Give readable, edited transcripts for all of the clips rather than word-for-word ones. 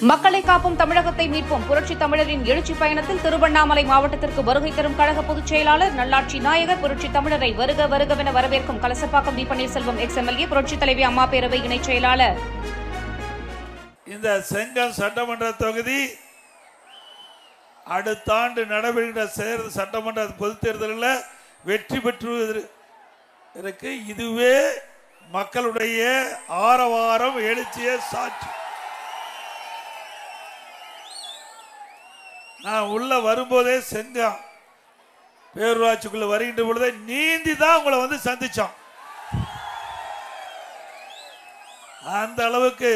மக்களை காப்போம் தமிழகத்தை மீட்போம் புரட்சி தமிழரின் எழுச்சி பயணத்தில் திருவண்ணாமலை மாவட்டத்திற்கு வருகை தரும் கழக பொதுச் செயலாளர் நல்லாட்சி நாயகர் புரட்சி தமிழரை வருக வருகவென வரவேற்கும் கலசப்பாக்கம் வி பன்னீர்செல்வம் எக்ஸ்எம்எல்ஏ புரட்சி தலைவி அம்மா பேரவை இணைச் செயலாளர். இந்த செங்கம் சட்டமன்ற தொகுதி அடுத்த ஆண்டு நடைபெறுகின்ற சட்டமன்ற பொதுத் தேர்தலில் வெற்றி பெற்றுவதற்கு இதுவே மக்களுடைய ஆரவாரம் எழுச்சிய சாட்சி. நான் உள்ள வரும்போதே செங்கம் பேரூராட்சிக்குள்ள வருகின்ற பொழுதே நீந்தி தான் உங்களை வந்து சந்திச்சோம். அந்த அளவுக்கு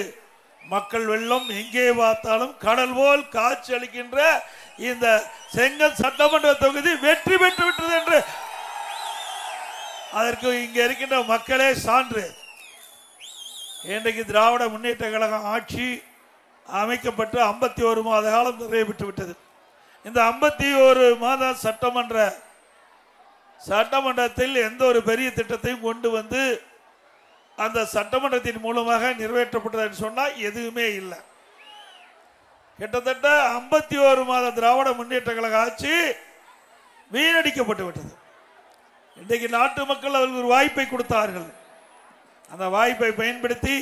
மக்கள் வெள்ளம் எங்கே பார்த்தாலும் கடல் போல் காட்சி அளிக்கின்ற இந்த செங்கம் சட்டமன்ற தொகுதி வெற்றி பெற்று விட்டது என்று அதற்கு இங்க இருக்கின்ற மக்களே சான்று. இன்றைக்கு திராவிட முன்னேற்ற கழகம் ஆட்சி அமைக்கப்பட்டு 51 மாத காலம் நிறைவேற்று விட்டது. இந்த 51 மாத சட்டமன்றத்தில் எந்த ஒரு பெரிய திட்டத்தையும் கொண்டு வந்து அந்த சட்டமன்றத்தின் மூலமாக நிறைவேற்றப்பட்டது சொன்னால் எதுவுமே இல்லை. கிட்டத்தட்ட 51 மாத திராவிட முன்னேற்ற கழக ஆட்சி வீணடிக்கப்பட்டு விட்டது. இன்றைக்கு நாட்டு மக்கள் அவர்களுக்கு ஒரு வாய்ப்பை கொடுத்தார்கள். அந்த வாய்ப்பை பயன்படுத்தி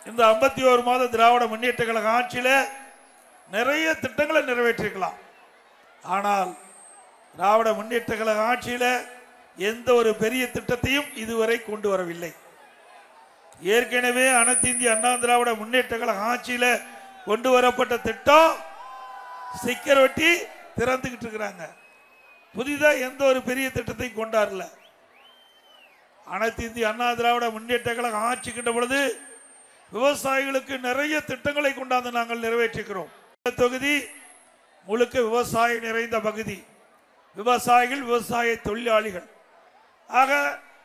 இந்த 51 மாத திராவிட முன்னேற்ற கழக ஆட்சியில் நிறைய திட்டங்களை நிறைவேற்றிருக்கலாம். ஆனால் திராவிட முன்னேற்ற கழக ஆட்சியில் எந்த ஒரு பெரிய திட்டத்தையும் இதுவரை கொண்டு வரவில்லை. ஏற்கனவே அனைத்து இந்திய அண்ணா திராவிட முன்னேற்ற கழக ஆட்சியில் கொண்டு வரப்பட்ட திட்டம் ஸ்டிக்கர் ஒட்டி திறந்துகிட்டு இருக்கிறாங்க. புதிதாக எந்த ஒரு பெரிய திட்டத்தையும் கொண்டாடல. அனைத்து இந்திய அண்ணா திராவிட முன்னேற்ற கழக ஆட்சிக்கின்ற பொழுது விவசாயிகளுக்கு நிறைய திட்டங்களை கொண்டாந்து நாங்கள் நிறைவேற்றுகிறோம். தொகுதி முழுக்க விவசாயம் நிறைந்த பகுதி. விவசாயிகள் விவசாய தொழிலாளிகள். ஆக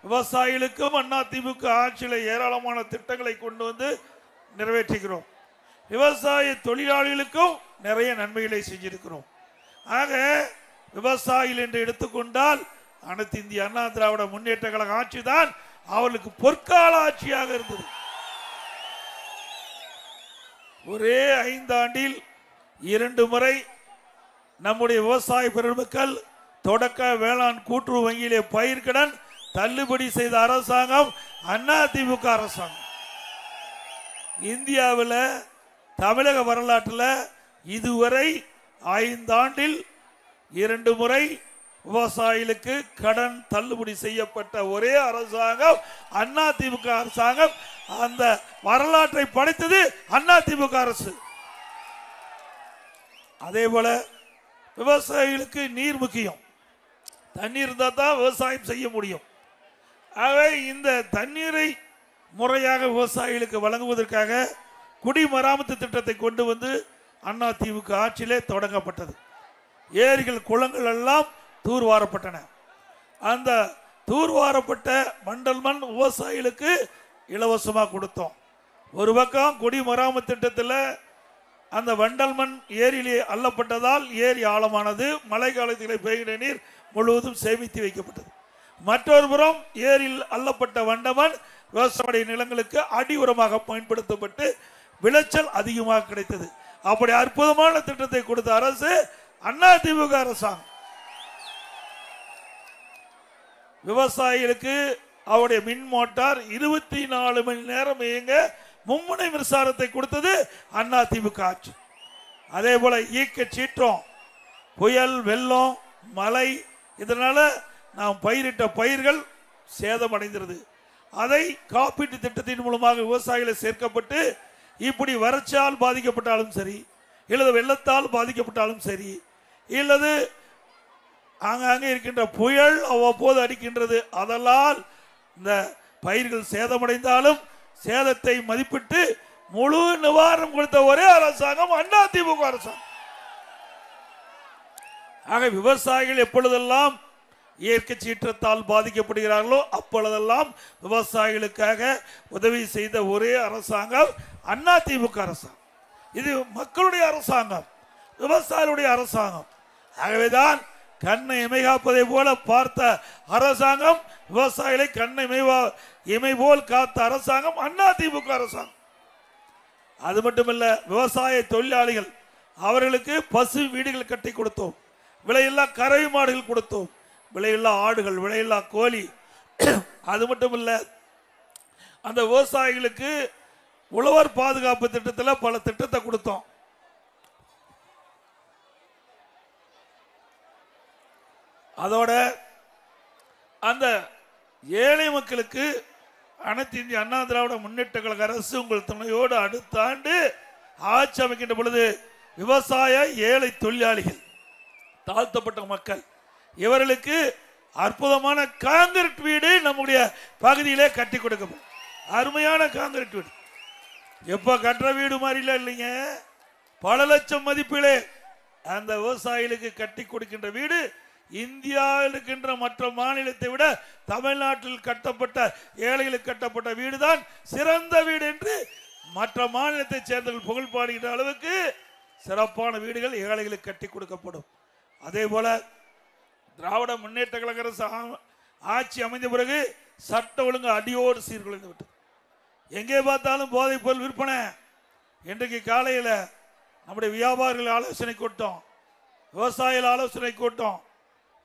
விவசாயிகளுக்கும் அதிமுக ஆட்சியில் ஏராளமான திட்டங்களை கொண்டு வந்து நிறைவேற்றுகிறோம். விவசாய தொழிலாளிகளுக்கும் நிறைய நன்மைகளை செஞ்சிருக்கிறோம். ஆக விவசாயிகள் என்று எடுத்துக்கொண்டால் அனைத்து இந்திய அண்ணா திராவிட முன்னேற்ற கழக ஆட்சி தான் அவர்களுக்கு பொற்கால ஆட்சியாக இருந்தது. ஒரே 5 ஆண்டில் 2 முறை நம்முடைய விவசாய பெருமக்கள் தொடக்க வேளாண் கூட்டுறவு வங்கியிலே பயிர்க்கடன் தள்ளுபடி செய்த அரசாங்கம் அதிமுக அரசாங்கம். இந்தியாவில் தமிழக வரலாற்றில் இதுவரை 5 ஆண்டில் 2 முறை விவசாயிகளுக்கு கடன் தள்ளுபடி செய்யப்பட்ட ஒரே அரசாங்கம் அதிமுக அரசாங்கம். அந்த வரலாற்றை படைத்தது அதிமுக அரசு. அதே போல விவசாயிகளுக்கு நீர் முக்கியம். தண்ணீர் இருந்தால் தான் விவசாயம் செய்ய முடியும். ஆகவே இந்த தண்ணீரை முறையாக விவசாயிகளுக்கு வழங்குவதற்காக குடிமராமத்து திட்டத்தை கொண்டு வந்து அதிமுக ஆட்சியிலே தொடங்கப்பட்டது. ஏரிகள் குளங்கள் எல்லாம் தூர்வாரப்பட்டன. அந்த தூர்வாரப்பட்ட மண்டல் மண் விவசாயிகளுக்கு இலவசமாக கொடுத்தோம். ஒரு பக்கம் குடிமராமத்து திட்டத்தில் அந்த வண்டல் மண் ஏரியிலே அள்ளப்பட்டதால் ஏரி ஆழமானது. மழை காலத்தில் பெய்கிற நீர் முழுவதும் சேமித்து வைக்கப்பட்டது. மற்றொரு புறம் ஏரியில் அள்ளப்பட்ட வண்டமண் விவசாய நிலங்களுக்கு அடி உரமாக பயன்படுத்தப்பட்டு விளைச்சல் அதிகமாக கிடைத்தது. அப்படி அற்புதமான திட்டத்தை கொடுத்த அரசு அதிமுக அரசாங்கம். விவசாயிகளுக்கு அவருடைய மின் மோட்டார் 24 மணி நேரம் இயங்க மும்முனை மின்சாரத்தை கொடுத்தது அதிமுக ஆட்சி. அதே போல இயக்க சீற்றம், புயல், வெள்ளம், மழை, இதனால நாம் பயிரிட்ட பயிர்கள் சேதமடைந்திருது. அதை காப்பீட்டு திட்டத்தின் மூலமாக விவசாயிகளை சேர்க்கப்பட்டு இப்படி வறட்சியால் பாதிக்கப்பட்டாலும் சரி, இல்லது வெள்ளத்தால் பாதிக்கப்பட்டாலும் சரி, இல்லது ஆங்காங்கே இருக்கின்ற புயல் அவ்வப்போது அடிக்கின்றது, அதனால் இந்த பயிர்கள் சேதமடைந்தாலும் சேதத்தை மதிப்பிட்டு முழு நிவாரணம் கொடுத்த ஒரே அரசாங்கம் அதிமுக அரசாங்கம். ஆக விவசாயிகள் எப்பொழுதெல்லாம் இயற்கை சீற்றத்தால் பாதிக்கப்படுகிறார்களோ அப்பொழுதெல்லாம் விவசாயிகளுக்காக உதவி செய்த ஒரே அரசாங்கம் அதிமுக அரசாங்கம். இது மக்களுடைய அரசாங்கம், விவசாயிகளுடைய அரசாங்கம். ஆகவேதான் கண்ணை இமைகாப்பதை போல பார்த்த அரசாங்கம், விவசாயிகளை கண்ணை இமை போல் காத்த அரசாங்கம் அதிமுக அரசாங்கம். அது மட்டுமல்ல, விவசாய தொழிலாளிகள் அவர்களுக்கு பசு வீடுகள் கட்டி கொடுத்தோம், விலையில்லா கறவை மாடுகள் கொடுத்தோம், விலையில்லா ஆடுகள், விலையில்லா கோழி. அது மட்டுமல்ல, அந்த விவசாயிகளுக்கு உழவர் பாதுகாப்பு திட்டத்தில் பல திட்டத்தை கொடுத்தோம். அதோட அந்த ஏழை மக்களுக்கு அனைத்து இந்திய அண்ணா திராவிட முன்னேற்ற கழக அரசு உங்கள் துணையோடு அடுத்த ஆண்டு ஆட்சி அமைக்கின்ற பொழுது விவசாய ஏழை தொழிலாளிகள், தாழ்த்தப்பட்ட மக்கள், இவர்களுக்கு அற்புதமான காங்கிரீட் வீடு நம்முடைய பகுதியிலே கட்டி கொடுக்கப்படும். அருமையான காங்கிரீட் வீடு, எப்ப கட்டுற வீடு மாதிரிலாம் இல்லைங்க, பல லட்சம் மதிப்பிலே அந்த விவசாயிகளுக்கு கட்டி கொடுக்கின்ற வீடு இந்தியாவில் இருக்கின்ற மற்ற மாநிலத்தை விட தமிழ்நாட்டில் கட்டப்பட்ட ஏழைகளுக்கு கட்டப்பட்ட வீடு தான் சிறந்த வீடு என்று மற்ற மாநிலத்தை சேர்ந்தவர்கள் புகழ் பாடுகின்ற அளவுக்கு சிறப்பான வீடுகள் ஏழைகளுக்கு கட்டி கொடுக்கப்படும். அதே போல திராவிட முன்னேற்ற கழக அரசு ஆட்சி அமைந்த பிறகு சட்ட ஒழுங்கு அடியோடு சீர்குலைந்து விட்டது. எங்கே பார்த்தாலும் போதைப் பொருள் விற்பனை. இன்றைக்கு காலையில் நம்முடைய வியாபாரிகள் ஆலோசனை கூட்டம், விவசாயிகள் ஆலோசனை கூட்டம்,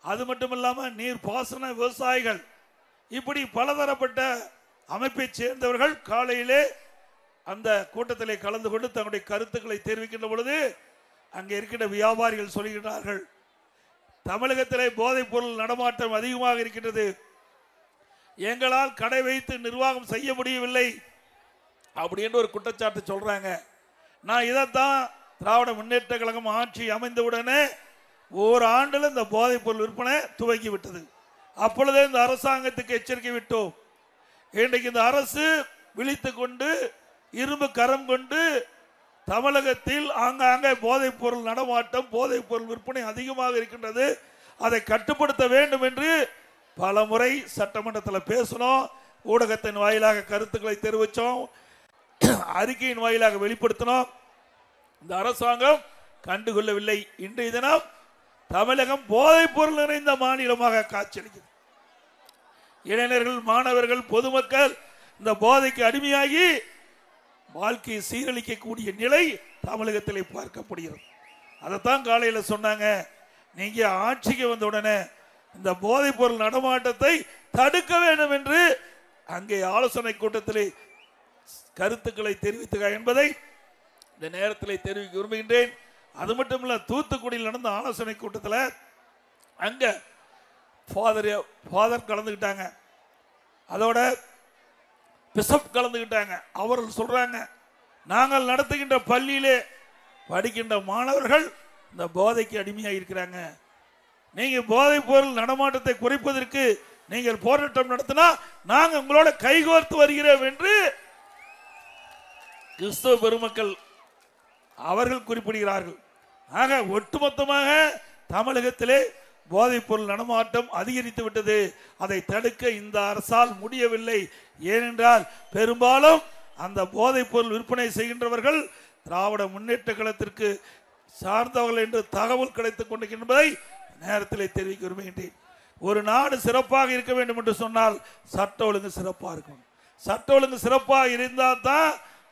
அது மட்டும் இல்லாமல் நீர் பாசன விவசாயிகள், இப்படி பலதரப்பட்ட அமைப்பை சேர்ந்தவர்கள் காலையிலே அந்த கூட்டத்திலே கலந்து கொண்டு தங்களுடைய கருத்துக்களை தெரிவிக்கின்ற பொழுது அங்கே இருக்கின்ற வியாபாரிகள் சொல்கிறார்கள், தமிழகத்திலே போதைப் பொருள் நடமாட்டம் அதிகமாக இருக்கின்றது, எங்களால் கடை வைத்து நிர்வாகம் செய்ய முடியவில்லை அப்படின்னு ஒரு குற்றச்சாட்டு சொல்றாங்க. நான் இதைத்தான் திராவிட முன்னேற்ற கழகம் ஆட்சி அமைந்தவுடனே ஒரு ஆண்டில் இந்த போதைப் பொருள் விற்பனை துவங்கி விட்டது. அப்பொழுதே இந்த அரசாங்கத்துக்கு எச்சரிக்கை விட்டோம். இன்றைக்கு இந்த அரசு விழித்து கொண்டு இரும்பு கரம் கொண்டு தமிழகத்தில் ஆங்காங்கே போதைப் பொருள் நடமாட்டம், போதைப் பொருள் விற்பனை அதிகமாக இருக்கின்றது, அதை கட்டுப்படுத்த வேண்டும் என்று பல முறை சட்டமன்றத்தில் பேசணும், ஊடகத்தின் வாயிலாக கருத்துக்களை தெரிவித்தோம், அறிக்கையின் வாயிலாக வெளிப்படுத்தினோம். இந்த அரசாங்கம் கண்டுகொள்ளவில்லை. இன்றைய தினம் தமிழகம் போதைப் பொருள் நிறைந்த மாநிலமாக காட்சியளிக்கிறது. இளைஞர்கள், மாணவர்கள், பொதுமக்கள் இந்த போதைக்கு அடிமையாகி வாழ்க்கையை சீரழிக்கக்கூடிய நிலை தமிழகத்திலே பார்க்கப்படுகிறது. அதைத்தான் காலையில் சொன்னாங்க, நீங்க ஆட்சிக்கு வந்த உடனே இந்த போதைப் பொருள் நடமாட்டத்தை தடுக்க வேண்டும் என்று அங்கே ஆலோசனை கூட்டத்திலே கருத்துக்களை தெரிவித்துக என்பதை இந்த நேரத்தில் தெரிவிக்க விரும்புகின்றேன். அது மட்டும் இல்ல, தூத்துக்குடியில் நடந்த ஆலோசனை கூட்டத்தில் அங்க ஃபாதர் கலந்துக்கிட்டாங்க, அதோட பிஷப் கலந்துக்கிட்டாங்க. அவர்கள் சொல்றாங்க, நாங்கள் நடத்துகின்ற பள்ளியிலே படிக்கின்ற மாணவர்கள் இந்த போதைக்கு அடிமையாக இருக்கிறாங்க, நீங்க போதைப் பொருள் நடமாட்டத்தை குறைப்பதற்கு நீங்கள் போராட்டம் நடத்தினா நாங்கள் உங்களோட கைகோர்த்து வருகிறோம் என்று கிறிஸ்தவ பெருமக்கள் அவர்கள் குறிப்பிடுகிறார்கள். ஆக ஒட்டுமொத்தமாக தமிழகத்திலே போதைப் பொருள் நடமாட்டம் அதிகரித்து விட்டது. அதை தடுக்க இந்த அரசால் முடியவில்லை. ஏனென்றால் பெரும்பாலும் அந்த போதைப் பொருள் விற்பனை செய்கின்றவர்கள் திராவிட முன்னேற்ற கழகத்திற்கு சார்ந்தவர்கள் என்று தகவல் கிடைத்துக் கொண்டிருக்கின்றதை நேரத்தில் தெரிவிக்க விரும்புகின்றேன். ஒரு நாடு சிறப்பாக இருக்க வேண்டும் என்று சொன்னால் சட்ட ஒழுங்கு சிறப்பாக இருக்கும். சட்ட ஒழுங்கு சிறப்பாக இருந்தால் தான்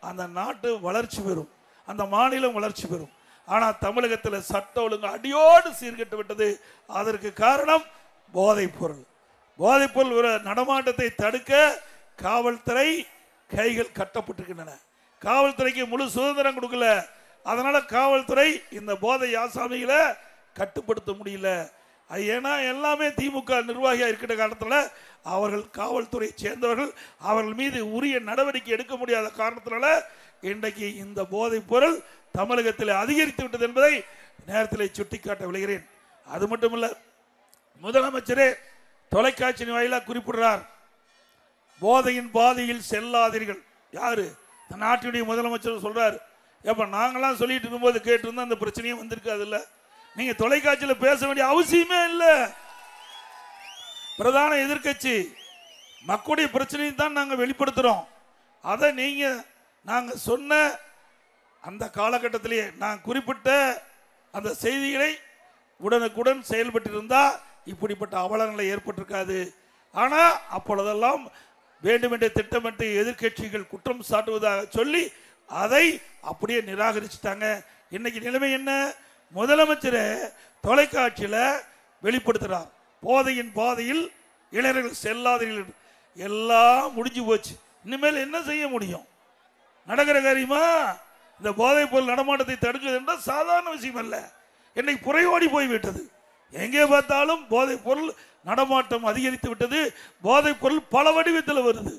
அந்த நாட்டு வளர்ச்சி பெறும், அந்த மாநிலம் வளர்ச்சி பெறும். ஆனால் தமிழகத்தில் சட்ட ஒழுங்கு அடியோடு சீர்கெட்டு விட்டது. அதற்கு காரணம் போதைப் பொருள். போதைப் பொருள் நடமாட்டத்தை தடுக்க காவல்துறை கைகள் கட்டப்பட்டிருக்கின்றன. காவல்துறைக்கு முழு சுதந்திரம் கொடுக்கல. அதனால காவல்துறை இந்த போதை ஆசாமிகளை கட்டுப்படுத்த முடியல. ஏன்னா எல்லாமே திமுக நிர்வாகியாக இருக்கிற காரணத்தில் அவர்கள் காவல்துறை சேர்ந்தவர்கள் அவர்கள் மீது உரிய நடவடிக்கை எடுக்க முடியாத காரணத்தினால இன்றைக்கு இந்த போதைப் பொருள் தமிழகத்தில் அதிகரித்து விட்டது என்பதை நேரத்தில் சுட்டிக்காட்ட விளைகிறேன். அது மட்டுமல்ல, முதலமைச்சரே தொலைக்காட்சி வாயிலாக குறிப்பிடுறார், போதையின் பாதையில் செல்லாதீர்கள். யாரு? நாட்டினுடைய முதலமைச்சர் சொல்றாரு. எப்ப நாங்களாம் சொல்லிட்டு இருக்கும்போது கேட்டிருந்தா அந்த பிரச்சனையும் வந்திருக்காது. இல்ல, நீங்க தொலைக்காட்சியில் பேச வேண்டிய அவசியமே இல்லை. பிரதான எதிர்கட்சி மக்களுடைய பிரச்சனையை தான் நாங்கள் வெளிப்படுத்துறோம். அதை நீங்க நாங்க சொன்ன அந்த காலகட்டத்திலேயே நான் குறிப்பிட்ட அந்த செய்திகளை உடனுக்குடன் செயல்பட்டிருந்தா இப்படிப்பட்ட அவலநிலை ஏற்பட்டிருக்காது. ஆனா அப்பொழுதெல்லாம் வேண்டுமென்றே திட்டமிட்டு எதிர்கட்சிகள் குற்றம் சாட்டுவதாக சொல்லி அதை அப்படியே நிராகரிச்சுட்டாங்க. இன்னைக்கு நிலைமை என்ன? முதலமைச்சர் தொலைக்காட்சியில் வெளிப்படுத்துறார், போதையின் பாதையில் இளைஞர்கள் செல்லாதீர்கள். எல்லாம் முடிஞ்சு போச்சு. இனிமேல் என்ன செய்ய முடியும்? நடக்கிற காரியமா? இந்த போதைப் பொருள் நடமாட்டத்தை தடுக்கிறது என்றால் சாதாரண விஷயம் அல்ல. இன்னைக்கு புறையோடி போய்விட்டது. எங்கே பார்த்தாலும் போதைப் பொருள் நடமாட்டம் அதிகரித்து விட்டது. போதைப் பொருள் பல வடிவத்தில் வருது.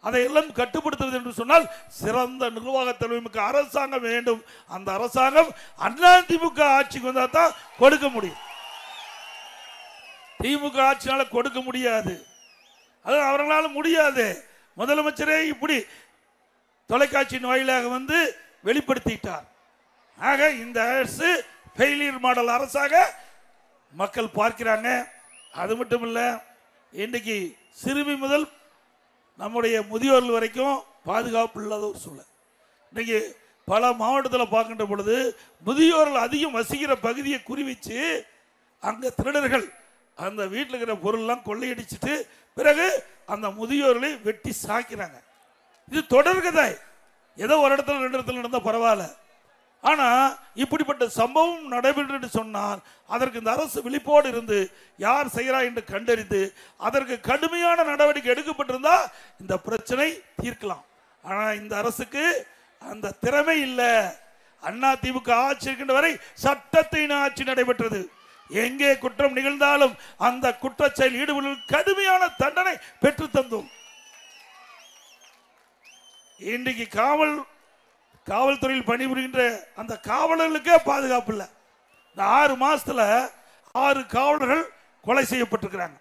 அதையெல்லாம் கட்டுப்படுத்துவது என்று சொன்னால் சிறந்த நிர்வாக தலைமைக்கு அரசாங்கம் வேண்டும். அந்த அரசாங்கம் அதிமுக ஆட்சிக்கு வந்தால் தான் கொடுக்க முடியும். திமுக ஆட்சியால கொடுக்க முடியாது. அது அவர்களால் முடியாது. முதலமைச்சரே இப்படி தொலைக்காட்சியின் வாயிலாக வந்து வெளிப்படுத்திட்டார். ஆக இந்த அரசு ஃபெயிலியர் மாடல் அரசாக மக்கள் பார்க்கிறாங்க. அது மட்டும் இல்ல, இன்றைக்கு சிறுமி முதல் நம்முடைய முதியோர்கள் வரைக்கும் பாதுகாப்பு இல்லாத ஒரு சூழல். இன்னைக்கு பல மாவட்டத்தில் பார்க்கின்ற பொழுது முதியோர்கள் அதிகம் வசிக்கிற பகுதியை குறிவிச்சு அங்க திருடர்கள் அந்த வீட்டில் இருக்கிற பொருள்லாம் கொள்ளையடிச்சிட்டு பிறகு அந்த முதியோர்களை வெட்டி சாக்கிறாங்க. இது தொடர்கதை. ஏதோ ஒரு இடத்துல ரெண்டு இடத்துல நடந்தால் பரவாயில்ல. ஆனா இப்படிப்பட்ட சம்பவம் நடைபெற்று சொன்னால் அதற்கு இந்த அரசு விழிப்போடு இருந்து யார் செய்கிறா என்று கண்டறிந்து அதற்கு கடுமையான நடவடிக்கை எடுக்கப்பட்டிருந்தா இந்த பிரச்சனை தீர்க்கலாம். ஆனா இந்த அரசுக்கு அந்த திறமை இல்லை. அதிமுக ஆட்சி இருக்கின்ற வரை சட்டத்தின் ஆட்சி நடைபெற்றது. எங்கே குற்றம் நிகழ்ந்தாலும் அந்த குற்றச்செயல் ஈடுபடுவதில் கடுமையான தண்டனை பெற்று தந்தோம். இன்றைக்கு காவல்துறையில் பணிபுரிகின்ற அந்த காவலர்களுக்கே பாதுகாப்பு இல்லை. இந்த 6 மாசத்துல 6 காவலர்கள் கொலை செய்யப்பட்டிருக்கிறாங்க.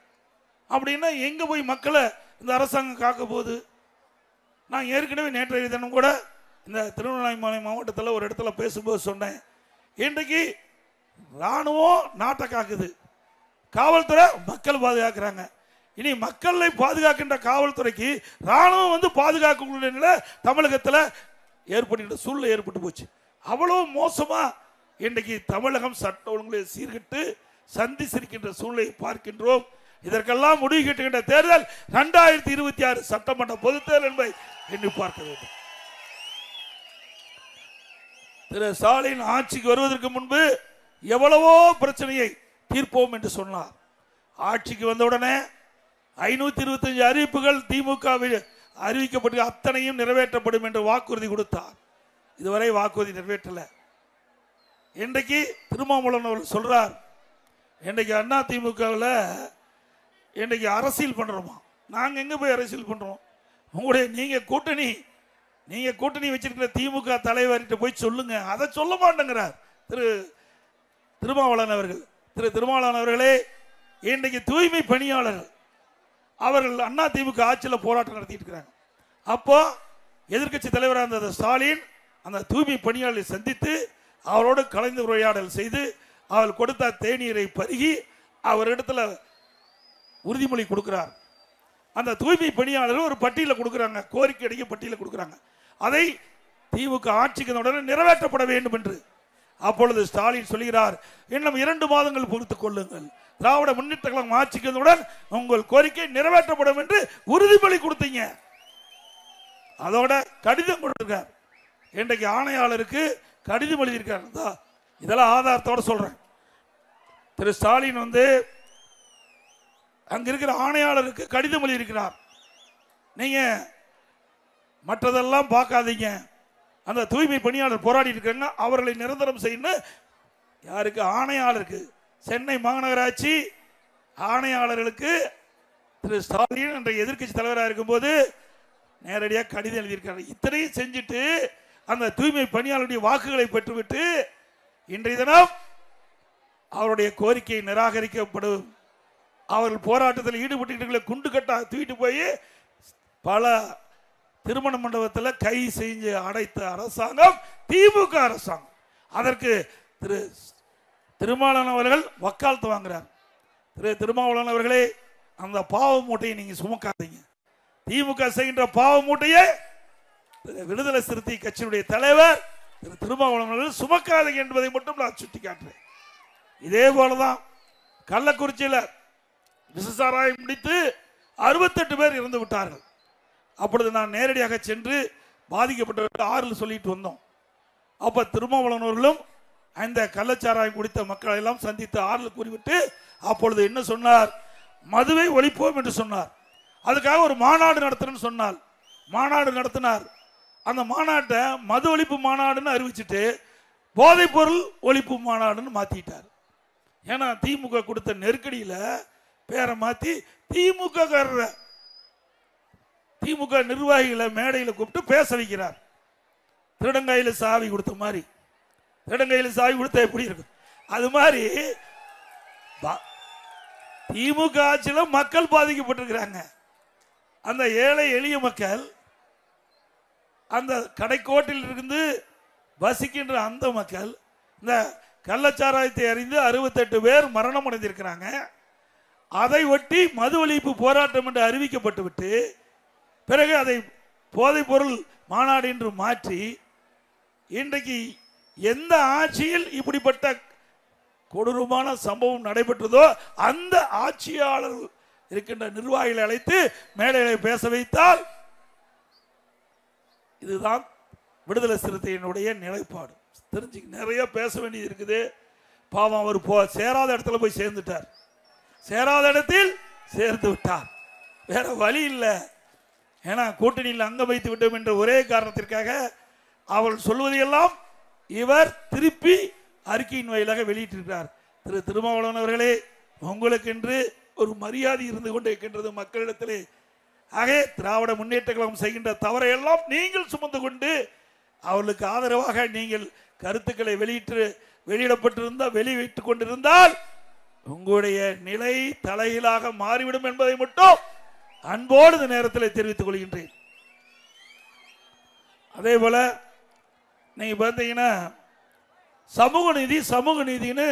அப்படின்னா எங்க போய் மக்களை இந்த அரசாங்கம் காக்க போகுது? நான் ஏற்கனவே நேற்றைய தினம் கூட இந்த திருவண்ணாமலை மாவட்டத்தில் ஒரு இடத்துல பேசும்போது சொன்னேன், இன்றைக்கு ராணுவம் நாட்டை காக்குது, காவல்துறை மக்கள் பாதுகாக்கிறாங்க. இனி மக்களை பாதுகாக்கின்ற காவல்துறைக்கு ராணுவம் வந்து பாதுகாக்கக்கூடிய நிலை தமிழகத்தில் ஏற்படுகின்ற சூழ்நிலை ஏற்பட்டு போச்சு. அவ்வளவு மோசமா இன்றைக்கு தமிழகம் சட்ட ஒழுங்குகளை சீர்கிட்டு சந்திச்சிருக்கின்ற சூழ்நிலையை பார்க்கின்றோம். இதற்கெல்லாம் முடிவு கட்டுகின்ற தேர்தல் 2026 சட்டமன்ற பொதுத் தேர்தல் என்பதை எண்ணி பார்க்க வேண்டும். திரு ஸ்டாலின் ஆட்சிக்கு வருவதற்கு முன்பு எவ்வளவோ பிரச்சனையை தீர்ப்போம் என்று சொன்னார். ஆட்சிக்கு வந்தவுடனே 525 அறிவிப்புகள் திமுக அறிவிக்கப்பட்டு அத்தனையும் நிறைவேற்றப்படும் என்று வாக்குறுதி கொடுத்தார். இதுவரை வாக்குறுதி நிறைவேற்றல. இன்றைக்கு திருமாவளவன் அவர்கள் சொல்றார், இன்றைக்கு அண்ணா திமுகவில் இன்றைக்கு அரசியல் பண்றோமா? நாங்க எங்க போய் அரசியல் பண்றோம்? உங்களுடைய நீங்க கூட்டணி வச்சிருக்கிற திமுக தலைவர்கிட்ட போய் சொல்லுங்க. அதை சொல்ல மாட்டேங்கிறார் திருமாவளவன் அவர்கள். திருமாவளவன் அவர்களே, இன்றைக்கு தூய்மை பணியாளர்கள் அவர்கள் அண்ணா திமுக ஆட்சியில் போராட்டம் நடத்திட்டு இருக்கிறாங்க. அப்போ எதிர்கட்சி தலைவராக இருந்த ஸ்டாலின் அந்த தூய்மை பணியாளர்களை சந்தித்து அவரோடு கலந்து உரையாடல் செய்து அவர் கொடுத்த தேநீரை பருகி அவரிடத்துல உறுதிமொழி கொடுக்கிறார். அந்த தூய்மை பணியாளர்கள் ஒரு பட்டியலை கொடுக்கிறாங்க, கோரிக்கை அடிக்க பட்டியலை கொடுக்கிறாங்க. அதை திமுக ஆட்சிக்கு உடனே நிறைவேற்றப்பட வேண்டும் என்று. அப்பொழுது ஸ்டாலின் சொல்கிறார், இன்னும் 2 மாதங்கள் பொறுத்துக் கொள்ளுங்கள், திராவிட முன்னேற்ற கழகம் ஆட்சிக்கு வந்தவுடன் உங்கள் கோரிக்கை நிறைவேற்றப்படும் என்று உறுதிமொழி கொடுத்தீங்க. அதோட கடிதம் கொடுத்திருக்கார். இன்றைக்கு ஆணையாளருக்கு கடிதம் எழுதியிருக்கார். இதெல்லாம் ஆதாரத்தோட சொல்றேன். திரு ஸ்டாலின் வந்து அங்க இருக்கிற ஆணையாளருக்கு கடிதம் எழுதியிருக்கிறார். நீங்க மற்றதெல்லாம் பார்க்காதீங்க, அந்த தூய்மை பணியாளர் போராடி இருக்காங்க, அவர்களை நிரந்தரம் செய்யணும். யாருக்கு? ஆணையாளருக்கு. சென்னை மாநகராட்சி ஆணையாளர்களுக்கு திரு ஸ்டாலின் என்ற எதிர்கட்சி தலைவராக இருக்கும்போது நேரடியாக கடிதம் எழுதியிருக்காரு. இத்தனையும் செஞ்சுட்டு அந்த தூய்மை பணியாளருடைய வாக்குகளை பெற்றுவிட்டு இன்றைய தினம் அவருடைய கோரிக்கை நிராகரிக்கப்படும். அவர்கள் போராட்டத்தில் ஈடுபட்டு குண்டு கட்டா தூக்கிட்டு போய் பல திருமண மண்டபத்தில் கை செஞ்சு அடைத்த அரசாங்கம் திமுக அரசாங்கம். அதற்கு திரு திருமாவளவன் அவர்கள் வக்காலத்து வாங்குறார். திருமாவளவன் அவர்களே, அந்த பாவ மூட்டையை நீங்க சுமக்காதீங்க. திமுக செய்கின்ற பாவ மூட்டையை விடுதலை சிறுத்தை கட்சியினுடைய தலைவர் திரு திருமாவளவன் அவர்கள் சுமக்காதீங்க என்பதை மட்டும் நான் சுட்டி காட்டுறேன். இதே போலதான் கள்ளக்குறிச்சியில் விசசாராயம் முடித்து 68 பேர் இறந்து விட்டார்கள். அப்பொழுது நான் நேரடியாக சென்று பாதிக்கப்பட்ட ஆறுல சொல்லிட்டு வந்தோம். அப்ப திருமாவளவன் அவர்களும் அந்த கள்ளச்சாராயம் குடித்த மக்களை எல்லாம் சந்தித்து ஆறுதல் கூறிவிட்டு அப்பொழுது என்ன சொன்னார்? மதுவை ஒழிப்போம் என்று சொன்னார். அதுக்காக ஒரு மாநாடு நடத்துறேன்னு சொன்னால் மாநாடு நடத்தினார். அந்த மாநாட்டை மது ஒழிப்பு மாநாடுன்னு அறிவிச்சுட்டு போதைப் பொருள் ஒழிப்பு மாநாடுன்னு மாத்திட்டார். ஏன்னா திமுக கொடுத்த நெருக்கடியில பேரை மாத்தி திமுக நிர்வாகிகளை மேடையில் கூப்பிட்டு பேச வைக்கிறார். திருடங்காயில சாவி கொடுத்த மாதிரி. திருடங்காயில சாவி கொடுத்தா எப்படி இருக்கும்? அது மாதிரி திமுக ஆட்சியில் மக்கள் பாதிக்கப்பட்டிருக்கிறாங்க. அந்த ஏழை எளிய மக்கள், அந்த கடைக்கோட்டில் இருந்து வசிக்கின்ற அந்த மக்கள் இந்த கள்ளச்சாராயத்தை அறிந்து 68 பேர் மரணம் அடைந்திருக்கிறாங்க. அதை ஒட்டி மது ஒழிப்பு போராட்டம் என்று அறிவிக்கப்பட்டு விட்டு பிறகு அதை போதைப் பொருள் மாநாடு என்று மாற்றி இன்றைக்கு எந்த ஆட்சியில் இப்படிப்பட்ட கொடூரமான சம்பவம் நடைபெற்றதோ அந்த ஆட்சியாளர் இருக்கின்ற நிர்வாகிகளை அழைத்து மேடைகளை பேச வைத்தால் இதுதான் விடுதலை சிறுத்தையினுடைய நிலைப்பாடு. தெரிஞ்சு நிறைய பேச வேண்டியது இருக்குது. பாவம் அவர் சேராத இடத்துல போய் சேர்ந்துட்டார். சேராத இடத்தில் சேர்ந்து விட்டார். வேற வழி இல்லை. ஏன்னா கூட்டணியில் அங்க வைத்து விட்டோம் என்ற ஒரே காரணத்திற்காக அவள் சொல்வதையெல்லாம் இவர் திருப்பி அறிக்கையின் வாயிலாக வெளியிட்டிருக்கிறார். திரு திருமாவளவன் அவர்களே, உங்களுக்கு என்று ஒரு மரியாதை இருந்து கொண்டே இருக்கின்றது மக்களிடத்திலே. ஆகவே திராவிட முன்னேற்ற கழகம் செய்கின்ற தவறை எல்லாம் நீங்கள் சுமந்து கொண்டு அவர்களுக்கு ஆதரவாக நீங்கள் கருத்துக்களை வெளியிட்டுக் கொண்டிருந்தால் உங்களுடைய நிலை தலைகீழாக மாறிவிடும் என்பதை மட்டும் அன்போடு இந்த நேரத்தில் தெரிவித்துக் கொள்கின்றேன். அதே போல நீங்க பார்த்தீங்கன்னா சமூக நீதினு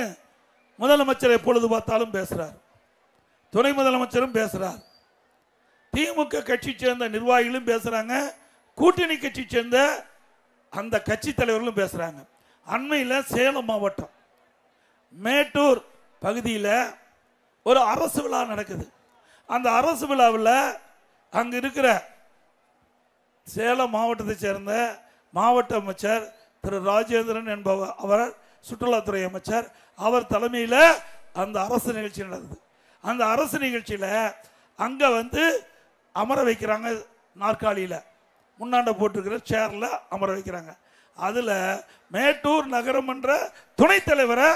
முதலமைச்சர் எப்பொழுது பார்த்தாலும் பேசுறார், துணை முதலமைச்சரும் பேசுறார், திமுக கட்சி சேர்ந்த நிர்வாகிகளும் பேசுறாங்க, கூட்டணி கட்சி சேர்ந்த அந்த கட்சி தலைவர்களும் பேசுறாங்க. அண்மையில் சேலம் மாவட்டம் மேட்டூர் பகுதியில் ஒரு அரசு விழா நடக்குது. அந்த அரசு விழாவில் அங்கு இருக்கிற சேலம் மாவட்டத்தை சேர்ந்த மாவட்ட அமைச்சர் திரு ராஜேந்திரன் என்பவர், அவர் சுற்றுலாத்துறை அமைச்சர், அவர் தலைமையில் அந்த அரசு நிகழ்ச்சி நடக்குது. அந்த அரசு நிகழ்ச்சியில் அங்கே அமர வைக்கிறாங்க. நாற்காலியில் முன்னாண்ட போட்டிருக்கிற சேர்ல அமர வைக்கிறாங்க. அதுல மேட்டூர் நகரமன்ற துணைத் தலைவரை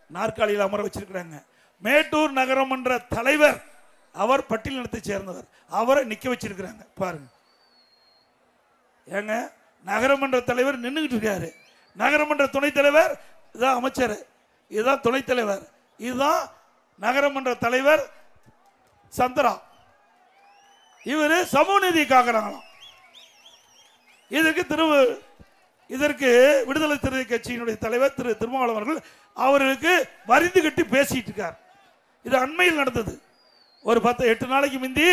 நாற்காலியில் அமர வச்சிருக்கிறாங்க. மேட்டூர் நகரமன்ற தலைவர் அவர் பட்டியலினத்தை சேர்ந்தவர், அவரை நிக்க வச்சிருக்கிறாங்க. பாருங்க ஏங்க, நகரமன்ற தலைவர் நின்றுகிட்டு இருக்காரு. நகரமன்ற துணைத் தலைவர் இதுதான் அமைச்சர், இதுதான் துணைத் தலைவர், இதுதான் நகரமன்ற தலைவர் சந்திரா. இவரு சமூக நீதி காக்கிறாங்களாம். இதற்கு விடுதலை சிறுத்தை கட்சியினுடைய தலைவர் திரு திருமாவளவன் அவர்கள் அவர்களுக்கு வரிந்து கட்டி பேசிட்டு இருக்கார். இது அண்மையில் நடந்தது. ஒரு 8 நாளைக்கு முந்தி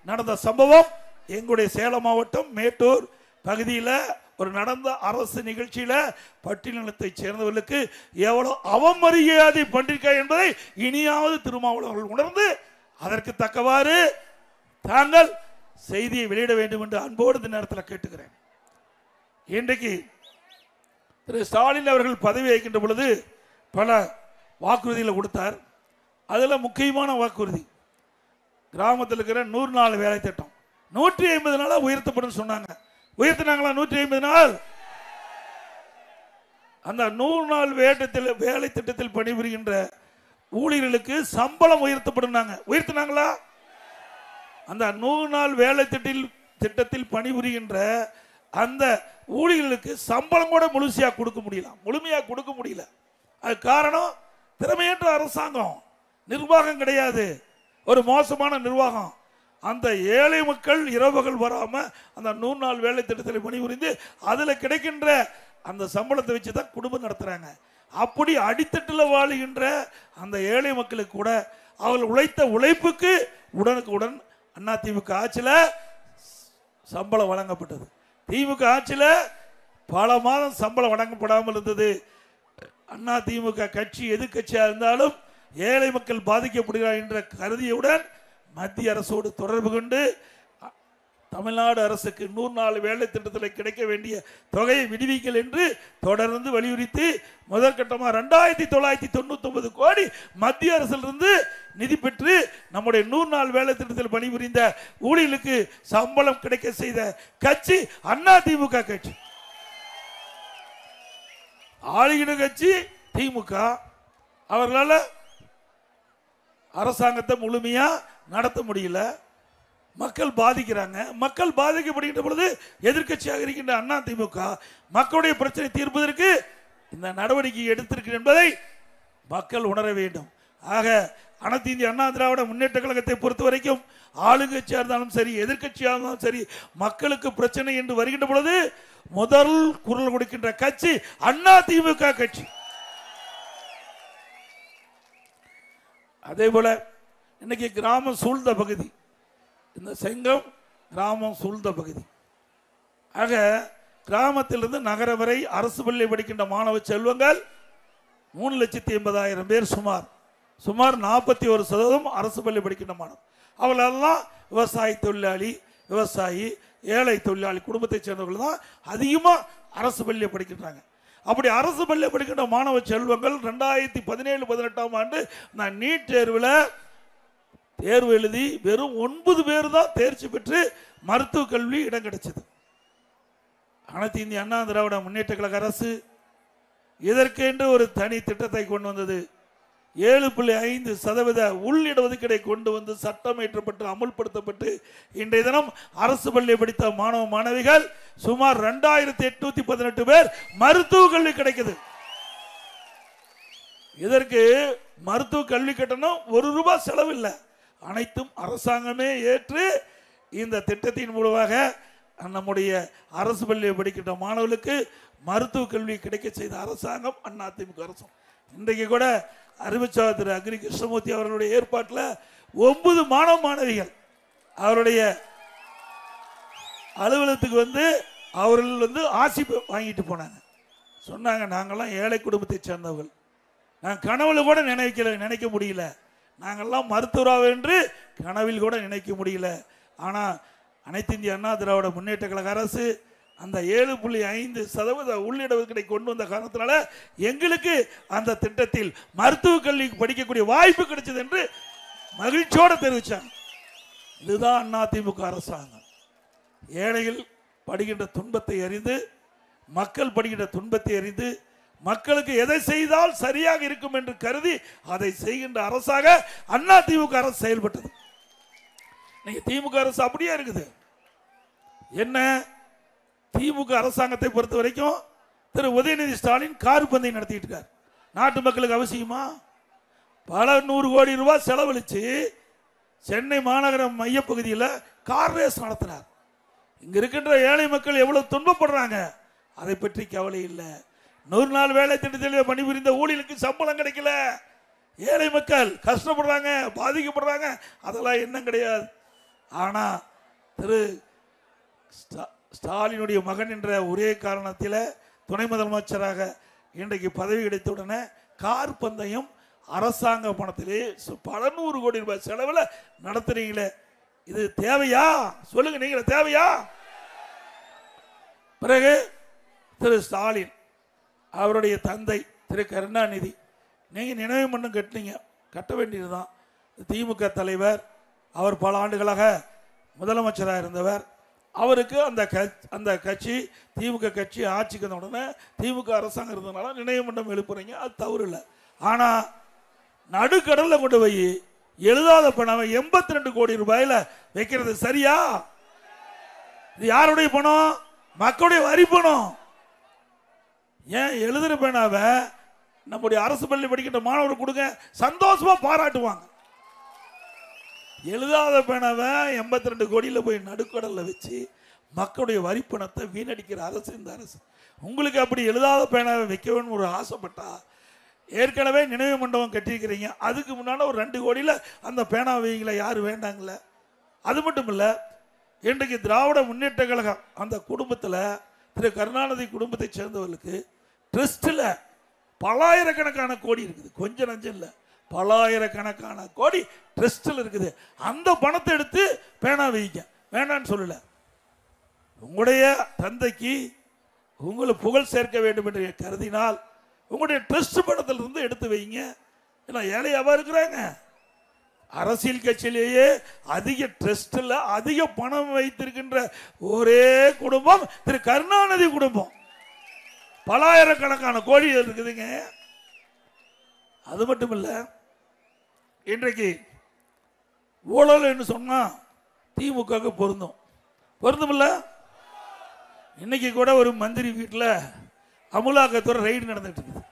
நடந்த சம்பவம். எங்களுடைய சேலம் மாவட்டம் மேட்டூர் பகுதியில் ஒரு நடந்த அரசு நிகழ்ச்சியில பட்டியலினத்தை சேர்ந்தவர்களுக்கு எவ்வளவு அவமரியாதை பண்ணிருக்கா என்பதை இனியாவது திருமாவளவர்கள் உணர்ந்து அதற்கு தக்கவாறு தாங்கள் செய்தியை வெளியிட வேண்டும் என்று அன்போடு இந்த நேரத்தில் கேட்டுக்கிறேன். இன்றைக்கு திரு ஸ்டாலின் அவர்கள் பதவி வகிக்கின்ற பொழுது பல வாக்குறுதிகளை கொடுத்தார். அதில் முக்கியமான வாக்குறுதி கிராமத்தில் இருக்கிற 100 நாள் வேலை திட்டம் 150 நாளாக உயர்த்தப்படும் சொன்னாங்க. உயர்த்தினாங்களா? 150 நாள். அந்த 100 நாள் வேலை திட்டத்தில் பணிபுரிகின்ற ஊழியர்களுக்கு சம்பளம் உயர்த்தப்படும். உயர்த்தினாங்களா? அந்த 100 நாள் வேலை திட்டத்தில் பணிபுரிகின்ற அந்த ஊழியர்களுக்கு சம்பளம் கூட முழுமையாக கொடுக்க முடியல. அது காரணம் திறமையற்ற அரசாங்கம், நிர்வாகம் கிடையாது, ஒரு மோசமான நிர்வாகம். அந்த ஏழை மக்கள் இரவுகள் வராம அந்த 100 நாள் வேலை திட்டத்தில் பணிபுரிந்து அதில் கிடைக்கின்ற அந்த சம்பளத்தை வச்சு தான் குடும்பம் நடத்துறாங்க. அப்படி அடித்தட்டில் வாழுகின்ற அந்த ஏழை மக்களுக்கு கூட அவர்கள் உழைத்த உழைப்புக்கு உடனுக்குடன் அதிமுக ஆட்சியில் சம்பளம் வழங்கப்பட்டது. திமுக ஆட்சியில் பல மாதம் சம்பளம் வழங்கப்படாமல் இருந்தது. அதிமுக கட்சி எதிர்கட்சியாக இருந்தாலும் ஏழை மக்கள் பாதிக்கப்படுகிறார் என்ற கருதியவுடன் மத்திய அரசோடு தொடர்பு கொண்டு தமிழ்நாடு அரசுக்கு 100 நாள் வேலை திட்டத்தில் கிடைக்க வேண்டிய தொகையை விடுவிக்கல் என்று தொடர்ந்து வலியுறுத்தி முதற்கட்டமாக 2999 கோடி மத்திய அரசிலிருந்து நிதி பெற்று நம்முடைய 100 நாள் வேலை திட்டத்தில் பணிபுரிந்த ஊழியர்களுக்கு சம்பளம் கிடைக்க செய்த கட்சி அதிமுக கட்சி. ஆளுகிற கட்சி திமுக. அவர்களால் அரசாங்கத்தை முழுமையா நடத்த முடியல. மக்கள் பாதிக்கிறாங்க. மக்கள் பாதிக்கப்படுகின்ற பொழுது எதிர்க்கட்சியாக இருக்கின்ற அதிமுக மக்களுடைய பிரச்சனை தீர்ப்பதற்கு இந்த நடவடிக்கை எடுத்திருக்கு என்பதை மக்கள் உணர வேண்டும். ஆக அனைத்து இந்திய அண்ணா திராவிட முன்னேற்ற கழகத்தை பொறுத்த வரைக்கும் ஆளுங்கட்சியாக இருந்தாலும் சரி, எதிர்க்கட்சியாக இருந்தாலும் சரி, மக்களுக்கு பிரச்சனை என்று வருகின்ற பொழுது முதல் குரல் கொடுக்கின்ற கட்சி அதிமுக கட்சி. அதே போல இன்னைக்கு கிராமம் சூழ்ந்த பகுதி, இந்த செங்கம் கிராமம் சூழ்ந்த பகுதி. ஆக கிராமத்திலிருந்து நகரம் வரை அரசு பள்ளி படிக்கின்ற மாணவ செல்வங்கள் 3,80,000 பேர். சுமார் 41% அரசு பள்ளி படிக்கின்ற மாணவர். அவர்களெல்லாம் விவசாய தொழிலாளி, விவசாயி, ஏழை தொழிலாளி குடும்பத்தை சேர்ந்தவர்கள் தான் அதிகமாக அரசு பள்ளியை படிக்கின்றாங்க. அப்படி அரசு பள்ளியை படிக்கின்ற மாணவ செல்வங்கள் 2017-18ஆம் ஆண்டு நான் நீட் தேர்வு எழுதி வெறும் 9 பேர் தான் தேர்ச்சி பெற்று மருத்துவ கல்வி இடம் கிடைச்சது. அனைத்து இந்திய அண்ணா திராவிட முன்னேற்ற கழக அரசு இதற்கென்று ஒரு தனி திட்டத்தை கொண்டு வந்தது. 7.5% உள் இடஒதுக்கீடை கொண்டு வந்து சட்டம் இயற்றப்பட்டு அமுல்படுத்தப்பட்டு இன்றைய தினம் அரசு பள்ளி படித்த மாணவ மாணவிகள் சுமார் 2818 பேர் மருத்துவ கல்வி கிடைக்குது. இதற்கு மருத்துவ கல்வி கட்டணம் ₹1 செலவில்லை. அனைத்தும் அரசாங்கமே ஏற்று இந்த திட்டத்தின் மூலமாக நம்முடைய அரசு பள்ளியை படிக்கின்ற மாணவர்களுக்கு மருத்துவ கல்வி கிடைக்க செய்த அரசாங்கம் அதிமுக அரசு. இன்றைக்கு கூட அறிவிச்சார் திரு அக்ரி கிருஷ்ணமூர்த்தி அவர்களுடைய ஏற்பாட்டில் 9 மாணவ மாணவிகள் அவருடைய அலுவலகத்துக்கு வந்து அவர்கள் ஆசி வாங்கிட்டு போனாங்க. சொன்னாங்க, நாங்கள்லாம் ஏழை குடும்பத்தை சேர்ந்தவர்கள், நான் கனவுல கூட நினைக்க முடியல, நாங்கள்லாம் மருத்துவராக என்று கனவில் கூட நினைக்க முடியல. ஆனால் அனைத்து இந்திய அண்ணா திராவிட முன்னேற்ற கழக அரசு அந்த 7.5% உள்ளிடஒதுக்கீடை கொண்டு வந்த காரணத்தினால எங்களுக்கு அந்த திட்டத்தில் மருத்துவ கல்வி படிக்கக்கூடிய வாய்ப்பு கிடைச்சது என்று மகிழ்ச்சியோடு தெரிவித்தாங்க. இதுதான் அதிமுக அரசாங்கம். ஏழைகள் படுகின்ற துன்பத்தை அறிந்து, மக்கள் படுகின்ற துன்பத்தை அறிந்து, மக்களுக்கு எதை செய்தால் சரியாக இருக்கும் என்று கருதி அதை செய்கின்ற அரசாக அதிமுக அரசு செயல்பட்டது. நீங்க திமுக அரசு அப்படியே இருக்குது. என்ன, திமுக அரசாங்கத்தை பொறுத்த வரைக்கும் திரு உதயநிதி ஸ்டாலின் கார் பந்தயம் நடத்திட்டு இருக்கார். நாட்டு மக்களுக்கு அவசியமா? பல 100 கோடி ரூபாய் செலவழிச்சு சென்னை மாநகர மையப்பகுதியில் கார் ரேஸ் நடத்துறார். இங்க இருக்கின்ற ஏழை மக்கள் எவ்வளவு துன்பப்படுறாங்க அதை பற்றி கவலை இல்லை. 100 நாள் வேலை திட்டத்தில் பணிபுரிந்த ஊழியர்களுக்கு சம்பளம் கிடைக்கல, ஏழை மக்கள் கஷ்டப்படுறாங்க, பாதிக்கப்படுறாங்க, அதெல்லாம் என்ன கிடையாது. ஆனா திரு ஸ்டாலினுடைய மகன் என்ற ஒரே காரணத்தில் துணை முதலமைச்சராக இன்றைக்கு பதவி கிடைத்தவுடனே கார் பந்தயம் அரசாங்க பணத்திலே பல 100 கோடி ரூபாய் செலவில் நடத்துறீங்களே, இது தேவையா? சொல்லுங்க, நீங்கள தேவையா? பிறகு திரு ஸ்டாலின் அவருடைய தந்தை திரு கருணாநிதி, நீங்க நினைவு மன்றம் கட்டினீங்க, கட்ட வேண்டியதுதான். திமுக தலைவர், அவர் பல ஆண்டுகளாக முதலமைச்சராக இருந்தவர். அவருக்கு அந்த கட்சி திமுக கட்சி ஆட்சிக்கு வந்த உடனே திமுக அரசாங்கம் இருந்ததுனால நினைவு மன்றம் எழுப்புறீங்க, அது தவறு இல்லை. ஆனா நடுக்கடல்ல கொண்டு போய் எழுதாத பணம் 82 கோடி ரூபாயில வைக்கிறது சரியா? இது யாருடைய பணம்? மக்களுடைய வரி பணம். ஏன் எழுதுற பேனாவை நம்முடைய அரசு பள்ளி படிக்கின்ற மாணவர்கள் கொடுங்க, சந்தோஷமா பாராட்டுவாங்க. எழுதாத பேனாவை 82 கோடியில் போய் நடுக்கடல்ல வச்சு மக்களுடைய வரி பணத்தை வீணடிக்கிற அரசு இந்த அரசு. உங்களுக்கு அப்படி எழுதாத பேனாவை வைக்கணும்னு ஒரு ஆசைப்பட்டா ஏற்கனவே நினைவு மண்டபம் கட்டியிருக்கிறீங்க, அதுக்கு முன்னால ஒரு 2 கோடியில் அந்த பேனா வைங்கள யாரு வேண்டாங்கள? அது மட்டும் இல்லை, இன்றைக்கு திராவிட முன்னேற்ற கழகம் அந்த குடும்பத்தில் திரு கருணாநிதி குடும்பத்தை சேர்ந்தவர்களுக்கு ட்ரஸ்டில் பலாயிரக்கணக்கான கோடி இருக்குது, கொஞ்சம் நஞ்சம் இல்லை, பலாயிரக்கணக்கான கோடி ட்ரஸ்டில் இருக்குது. அந்த பணத்தை எடுத்து பேனா வைங்க, வேண்டான்னு சொல்லல. உங்களுடைய தந்தைக்கு உங்களை புகழ் சேர்க்க வேண்டும் என்று கருதினால் உங்களுடைய ட்ரஸ்ட் பணத்திலிருந்து எடுத்து வைங்க. ஏன்னா ஏழையாவா இருக்கிறாங்க. அரசியல் கட்சியிலேயே அதிக ட்ரஸ்ட்ல அதிக பணம் வைத்திருக்கின்ற ஒரே குடும்பம் திரு கருணாநிதி குடும்பம். பலாயிரக்கணக்கான கோடிகள் இருக்குதுங்க. அது மட்டும் இல்ல, இன்றைக்கு ஊழல் என்று சொன்னா திமுக பொருந்தும் இல்ல. இன்னைக்கு கூட ஒரு மந்திரி வீட்டில் அமலாக்கத்துறை ரைடு நடந்துட்டு இருக்குது.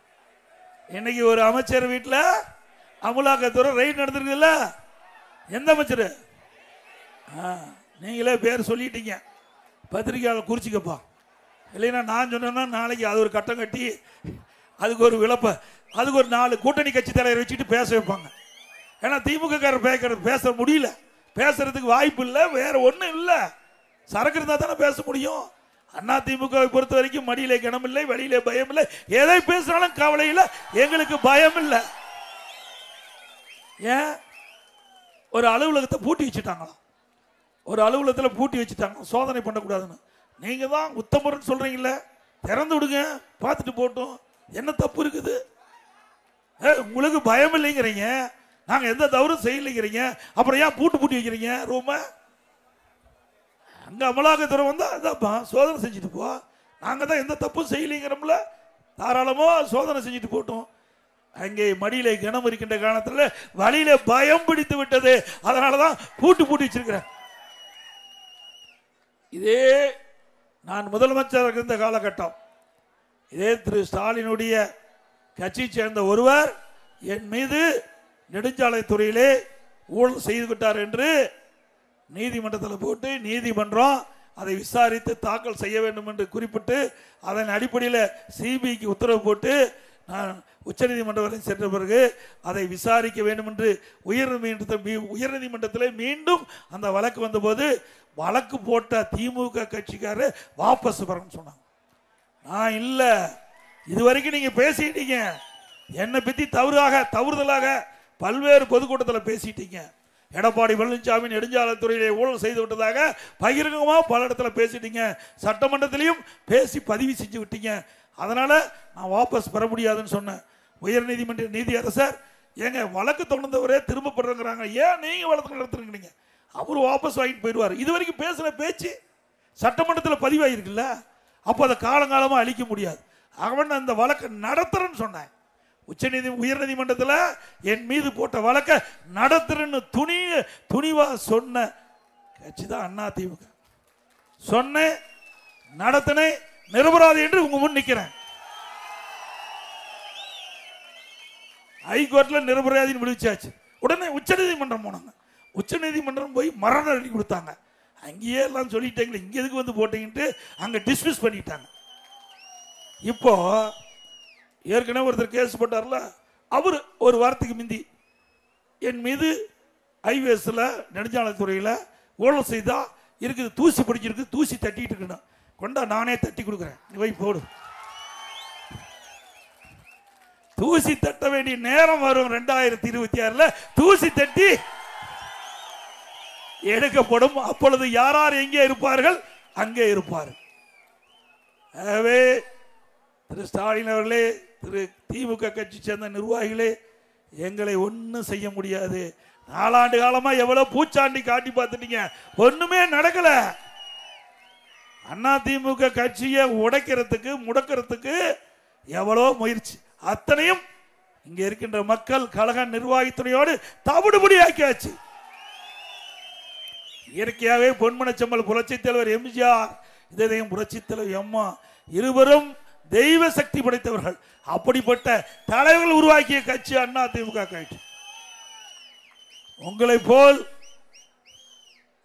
இன்னைக்கு ஒரு அமைச்சர் வீட்டில் அமலாக்கத்துறை ரைடு நடந்துருக்குல்ல. எந்த அமைச்சர்? நீங்களே பேர் சொல்லிட்டீங்க, பத்திரிகையாளர் குறிச்சிக்கப்பா. இல்லைன்னா நான் சொன்னேன்னா நாளைக்கு அது ஒரு கட்டம் கட்டி அதுக்கு ஒரு விளப்ப அதுக்கு ஒரு 4 கூட்டணி கட்சி தலைவர் வச்சுட்டு பேச வைப்பாங்க. ஏன்னா திமுக பேச முடியல, பேசுறதுக்கு வாய்ப்பு இல்லை, வேற ஒன்றும் இல்லை. சரக்கு இருந்தால் தானே பேச முடியும். அண்ணா திமுகவை பொறுத்த வரைக்கும் மடியிலே கனம் இல்லை, வழியிலே பயம் இல்லை. எதை பேசினாலும் கவலை இல்லை, எங்களுக்கு பயம் இல்லை. ஏன்? ஒரு அலுவலகத்தை பூட்டி வச்சுட்டாங்களாம். ஒரு அலுவலகத்தில் பூட்டி வச்சுட்டாங்க, சோதனை பண்ணக்கூடாதுன்னு. நீங்க தான் உத்தமர்னு சொல்றீங்களே, திறந்து விடுங்க, பார்த்துட்டு போட்டோம். என்ன தப்பு இருக்குது? உங்களுக்கு பயம் இல்லைங்கிறீங்க, நாங்க எந்த தவறும் செய்யலைங்கிறீங்க, அப்புறம் ஏன் பூட்டி வைக்கிறீங்க ரூம? அங்க அமலாக்கத்துறை வந்தா அதான்ப்பா சோதனை செஞ்சுட்டு போ, நாங்க தான் எந்த தப்பும் செய்யலைங்கிறோம்ல, தாராளமா சோதனை செஞ்சுட்டு போட்டோம். அங்கே மடியிலே கனம் இருக்கின்ற காலத்தில் வழியில பயம் பிடித்து விட்டது, அதனாலதான் பூட்டி வச்சிருக்கிறேன். இதே நான் முதலமைச்சராக இருந்த காலகட்டம், இதே திரு ஸ்டாலினுடைய கட்சியை சேர்ந்த ஒருவர் என் மீது நெடுஞ்சாலைத்துறையிலே ஊழல் செய்து விட்டார் என்று நீதிமன்றத்தில் போட்டு நீதிமன்றம் அதை விசாரித்து தாக்கல் செய்ய வேண்டும் என்று குறிப்பிட்டு அதன் அடிப்படையில் சிபிஐக்கு உத்தரவு போட்டு நான் உச்சநீதிமன்றம் சென்ற பிறகு அதை விசாரிக்க வேண்டும் என்று உயர்நீதிமன்றத்தில் மீண்டும் அந்த வழக்கு வந்தபோது வழக்கு போட்ட திமுக கட்சிக்காரர் வாபஸ் பெறணும்னு சொன்னாங்க. நான் இல்ல, இதுவரைக்கும் நீங்க பேசிட்டீங்க, என்னை பத்தி தவறுதலாக பல்வேறு பொதுக்கூட்டத்தில் பேசிட்டீங்க. எடப்பாடி பழனிசாமி நெடுஞ்சாலைத்துறையிலே ஊழல் செய்து விட்டதாக பகிரங்கமா பல இடத்துல பேசிட்டீங்க, சட்டமன்றத்திலையும் பேசி பதிவு செஞ்சு விட்டீங்க. அதனால நான் வாபஸ் பெற முடியாதுன்னு சொன்னேன். உயர்நீதிமன்ற நீதியரசர் ஏங்க வழக்கு தொடர்ந்தவரே திரும்ப பெறுறாங்க, ஏன் நீங்க வழக்கு நடத்துறீங்க? அவரு வாபஸ் வாங்கிட்டு போயிடுவார். இது வரைக்கும் பேசின பேச்சு சட்டமன்றத்தில் பதிவாயிருக்குல்ல, அப்போ அதை காலங்காலமா அழிக்க முடியாது. அவன் அந்த வழக்கை நடத்துறேன்னு சொன்னேன். உயர்நீதிமன்றத்தில் என் மீது போட்ட வழக்க நடத்துறேன்னு துணிவா சொன்ன கட்சி தான் அதிமுக. சொன்னேன், நடத்தினே, நிரபராதி என்று உங்க முன் நிக்கிறேன். ஹைகோர்ட்ல நிரபராதின்னு விடுவிச்சாச்சு. உடனே உச்சநீதிமன்றம் போனாங்க. உச்சநீதிமன்றம் போய் மரண தண்டனை கொடுத்தாங்க. அங்கேயே எல்லாம் சொல்லிட்டாங்க, இங்க எதுக்கு வந்து போட்டீங்கன்ட்டு அங்க டிஸ்மிஸ் பண்ணிட்டாங்க. இப்போ ஏற்கனவே ஒருத்தர் கேஸ் போட்டார்ல, அவர் ஒரு வாரத்துக்கு முந்தி என் மீது ஹைவேஸ்ல நெடுஞ்சாலைத்துறையில் ஊழல் செய்தா இருக்குது, தூசி பிடிச்சிருக்கு, தூசி தட்டிட்டு இருக்கணும், கொண்டா நானே தட்டி கொடுக்குறேன், வை போடு. தூசி தட்ட வேண்டிய நேரம் வரும் 2026 தூசி தட்டி எடுக்கப்படும். அப்பொழுது யார் யார் எங்கே இருப்பார்கள் அங்கே இருப்பார்கள். ஆகவே திரு ஸ்டாலின் அவர்களே, திரு திமுக கட்சி சேர்ந்த நிர்வாகிகளே, எங்களை ஒன்றும் செய்ய முடியாது. 4 ஆண்டு காலமா எவ்வளவு பூச்சாண்டி காட்டி பார்த்துட்டீங்க, ஒண்ணுமே நடக்கல. அண்ணா திமுக கட்சியை உடைக்கிறதுக்கு முடக்கிறதுக்கு எவ்வளோ முயற்சி, அத்தனையும் இங்க இருக்கின்ற மக்கள் கழக நிர்வாகத்துறையோடு தவிடுபடி ஆக்கியாச்சு. இயற்கையாகவே பொன்மனச்செம்மல் புரட்சி தலைவர் எம்ஜிஆர், இதயம் புரட்சி தலைவர் அம்மா இருவரும் தெய்வ சக்தி படைத்தவர்கள். அப்படிப்பட்ட தலைவர்கள் உருவாக்கிய கட்சி அண்ணா திமுக கட்சி. உங்களை போல்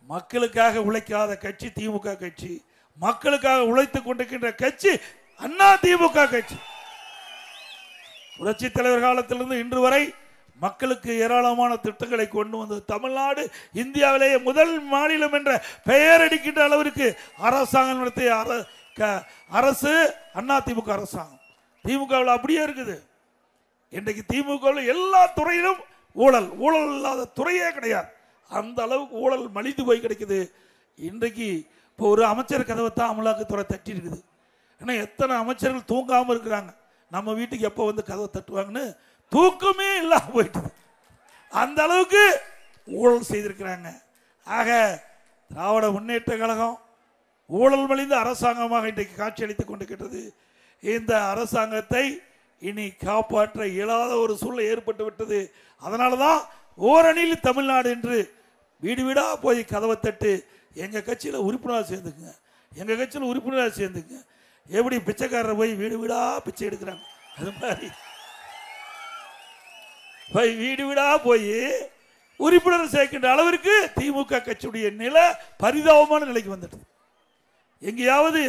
மக்களுக்காக உழைக்காத கட்சி திமுக கட்சி, மக்களுக்காக உழைத்துக் கொண்டிருக்கின்ற கட்சி அண்ணா திமுக கட்சி. புரட்சி தலைவர் காலத்திலிருந்து இன்று வரை மக்களுக்கு ஏராளமான திட்டங்களை கொண்டு வந்து தமிழ்நாடு இந்தியாவிலேயே முதல் மாநிலம் என்ற பெயர் அடிக்கின்ற அளவிற்கு அரசாங்கம் நடத்திய அரசு அண்ணா திமுக அரசாங்கம். திமுகவில் அப்படியே இருக்குது. இன்றைக்கு திமுக எல்லா துறையிலும் ஊழல், ஊழல் இல்லாத துறையே கிடையாது. அந்த அளவுக்கு ஊழல் மலிந்து போய் கிடைக்குது. இன்றைக்கு இப்போ ஒரு அமைச்சர் கதவை தான் அமலாக்கத்துறை தட்டி இருக்குது. ஏன்னா எத்தனை அமைச்சர்கள் தூங்காமல் இருக்கிறாங்க, நம்ம வீட்டுக்கு எப்போ வந்து கதவை தட்டுவாங்கன்னு தூக்கமே இல்லாமல் போயிட்டு அந்த அளவுக்கு ஊழல் செய்திருக்கிறாங்க. ஆக திராவிட முன்னேற்ற கழகம் ஊழல் மலிந்த அரசாங்கமாக இன்றைக்கு காட்சியளித்துக் கொண்டிருக்கிறது. இந்த அரசாங்கத்தை இனி காப்பாற்ற இயலாத ஒரு சூழ்நிலை ஏற்பட்டு விட்டது. அதனால தான் ஓரணியில் தமிழ்நாடு என்று வீடு வீடா போய் கதவை தட்டு எங்கள் கட்சியில் உறுப்பினராக சேர்ந்துக்குங்க, எங்கள் கட்சியில் உறுப்பினராக சேர்ந்துக்குங்க. எப்படி பிச்சைக்காரர் போய் வீடு வீடா பிச்சை எடுக்கிறாங்க, அது மாதிரி போய் வீடு வீடா போய் உறுப்பினர் சேர்க்கின்ற அளவிற்கு திமுக கட்சியுடைய நிலை பரிதாபமான நிலைக்கு வந்துட்டு. எங்கேயாவது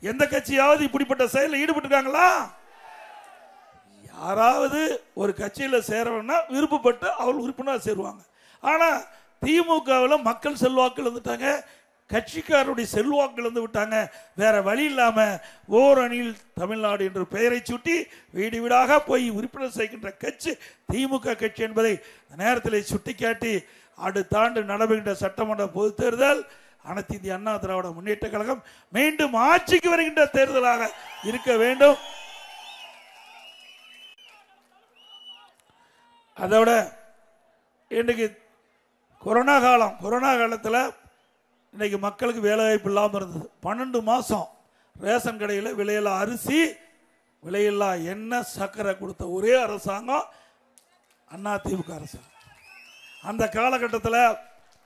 எந்த கட்சியாவது இப்படிப்பட்ட செயலில் ஈடுபட்டிருக்காங்களா? யாராவது ஒரு கட்சியில் சேரணும்னா விருப்பப்பட்டு அவள் உறுப்பினர் சேருவாங்க. ஆனால் திமுகவில் மக்கள் செல்வாக்கள் வந்துட்டாங்க, கட்சிக்காரருடைய செல்வாக்கள் வந்து விட்டாங்க. வேற வழி இல்லாமல் ஓரணியில் தமிழ்நாடு என்ற பெயரை சுட்டி வீடு வீடாக போய் உறுப்பினர் சேர்க்கின்ற கட்சி திமுக கட்சி என்பதை நேரத்தில் சுட்டிக்காட்டி அடுத்த ஆண்டு நடைபெறுகின்ற சட்டமன்ற பொதுத் தேர்தல் அனைத்து இந்திய அண்ணா திராவிட முன்னேற்ற கழகம் மீண்டும் ஆட்சிக்கு வருகின்ற தேர்தலாக இருக்க வேண்டும். அதோட இன்றைக்கு கொரோனா காலத்தில் இன்னைக்கு மக்களுக்கு வேலை வாய்ப்பு இல்லாமல் இருந்தது. 12 மாதம் ரேஷன் கடையில் விலையில்லா அரிசி, விலையில்லா எண்ணெய், சர்க்கரை கொடுத்த ஒரே அரசாங்கம் அண்ணா திமுக அரசாங்கம். அந்த காலகட்டத்தில்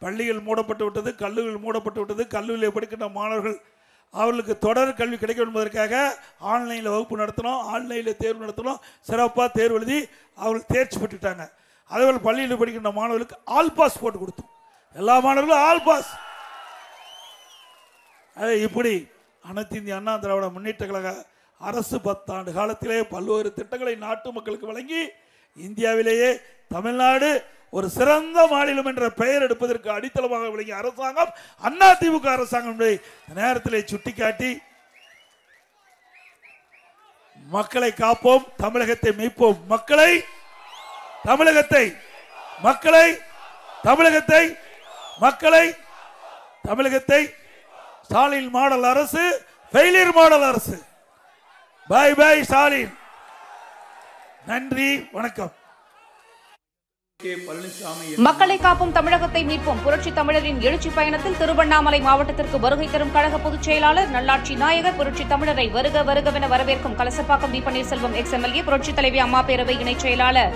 பள்ளிகள் மூடப்பட்டு விட்டது, கல்லூரிகள் மூடப்பட்டு விட்டது. கல்லூரியில் படிக்கின்ற மாணவர்கள் அவர்களுக்கு தொடர் கல்வி கிடைக்கும் என்பதற்காக ஆன்லைனில் வகுப்பு நடத்தணும், ஆன்லைனில் தேர்வு நடத்தணும். சிறப்பாக தேர்வு எழுதி அவர்கள் தேர்ச்சி பெற்றுட்டாங்க. அதேபோல் பள்ளியில் படிக்கின்ற மாணவர்களுக்கு ஆல் பாஸ் போட்டு கொடுத்தோம். எல்லா மாணவர்களும் ஆல் பாஸ். இப்படி அனைத்து இந்திய அண்ணா திராவிட முன்னேற்ற கழக அரசு 10 ஆண்டு காலத்திலே பல்வேறு திட்டங்களை நாட்டு மக்களுக்கு வழங்கி இந்தியாவிலேயே தமிழ்நாடு ஒரு சிறந்த மாநிலம் என்ற பெயர் எடுப்பதற்கு அடித்தளமாக விளங்கிய அரசாங்கம் அண்ணா திமுக அரசாங்கம் நேரத்திலே சுட்டிக்காட்டி மக்களை காப்போம், தமிழகத்தை மீட்போம், தமிழகத்தை ஸ்டாலின் மாடல் அரசு, ஃபெயிலியர் மாடல் அரசு. Bye bye Stalin. நன்றி, வணக்கம். மக்களை காப்போம், தமிழகத்தை மீட்போம். புரட்சி தமிழரின் எழுச்சி பயணத்தில் திருவண்ணாமலை மாவட்டத்திற்கு வருகை தரும் கழக பொதுச் செயலாளர் நல்லாட்சி நாயகர் புரட்சி தமிழரை வருக வருகவென வரவேற்கும் கலசப்பாக்கம் வி. பன்னீர்செல்வம் எக்ஸ்எம்எல்ஏ, புரட்சி தலைவி அம்மா பேரவை இணைச் செயலாளர்